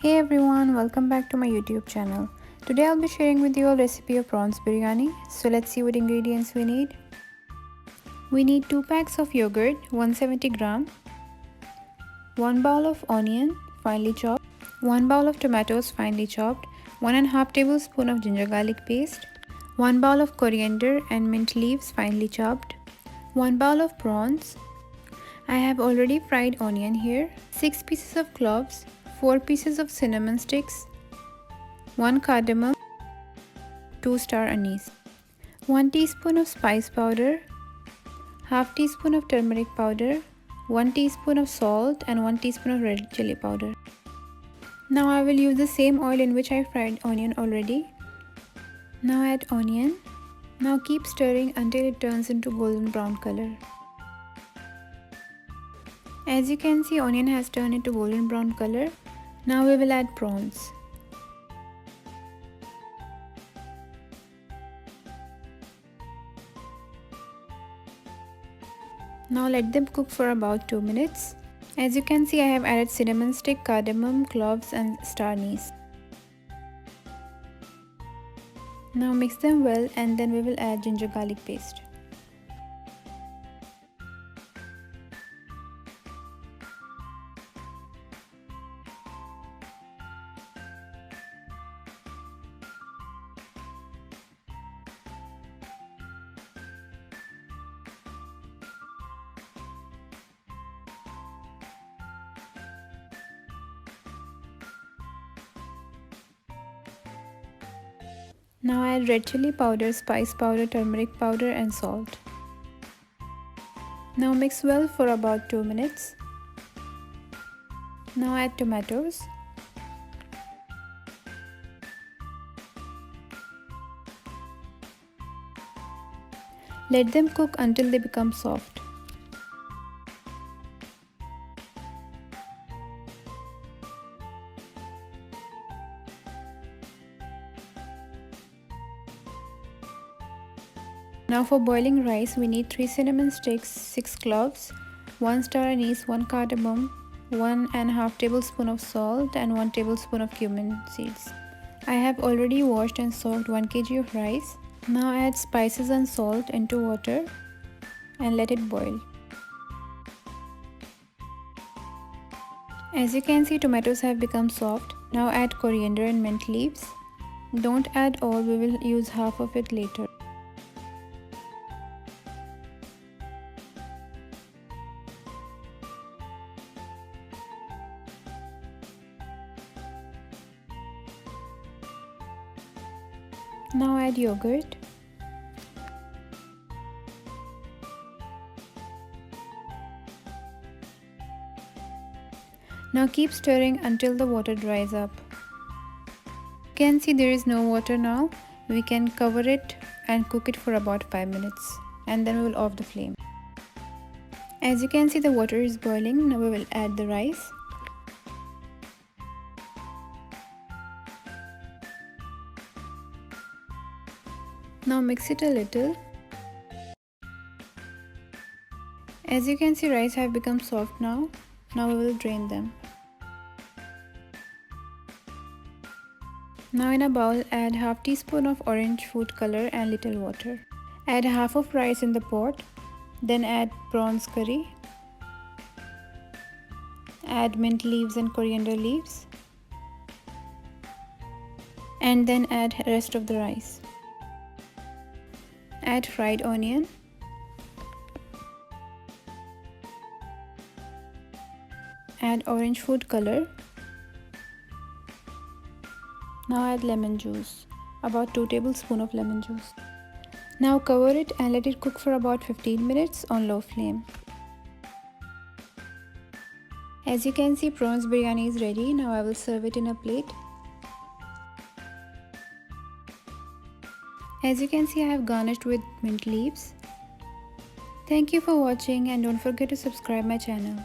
Hey everyone, welcome back to my YouTube channel. Today I'll be sharing with you a recipe of prawns biryani. So let's see what ingredients we need. We need 2 packs of yogurt, 170 gram, 1 bowl of onion, finely chopped, 1 bowl of tomatoes, finely chopped, 1.5 tablespoon of ginger garlic paste, 1 bowl of coriander and mint leaves, finely chopped, 1 bowl of prawns. I have already fried onion here, 6 pieces of cloves, 4 pieces of cinnamon sticks, 1 cardamom, 2 star anise, 1 teaspoon of spice powder, half teaspoon of turmeric powder, 1 teaspoon of salt and 1 teaspoon of red chili powder. Now I will use the same oil in which I fried onion already. Now add onion. Now keep stirring until it turns into golden brown color. As you can see, onion has turned into golden brown color. Now we will add prawns. Now let them cook for about 2 minutes. As you can see, I have added cinnamon stick, cardamom, cloves and star anise. Now mix them well and then we will add ginger garlic paste. Now add red chili powder, spice powder, turmeric powder and salt. Now mix well for about 2 minutes. Now add tomatoes. Let them cook until they become soft. Now for boiling rice, we need 3 cinnamon sticks, 6 cloves, 1 star anise, 1 cardamom, 1.5 tablespoon of salt and 1 tablespoon of cumin seeds. I have already washed and soaked 1 kg of rice. Now add spices and salt into water and let it boil. As you can see, tomatoes have become soft. Now add coriander and mint leaves. Don't add all, we will use half of it later. Now add yogurt. Now keep stirring until the water dries up. You can see there is no water now. We can cover it and cook it for about 5 minutes and then we will off the flame. As you can see, the water is boiling. Now we will add the rice. Now mix it a little. As you can see, rice have become soft now. Now we will drain them. Now in a bowl, add half teaspoon of orange food color and little water. Add half of rice in the pot. Then add prawns curry. Add mint leaves and coriander leaves. And then add rest of the rice. Add fried onion. Add orange food color. Now add lemon juice, about 2 tablespoons of lemon juice. Now cover it and let it cook for about 15 minutes on low flame. As you can see, prawns biryani is ready. Now I will serve it in a plate. As you can see, I have garnished with mint leaves. Thank you for watching and don't forget to subscribe my channel.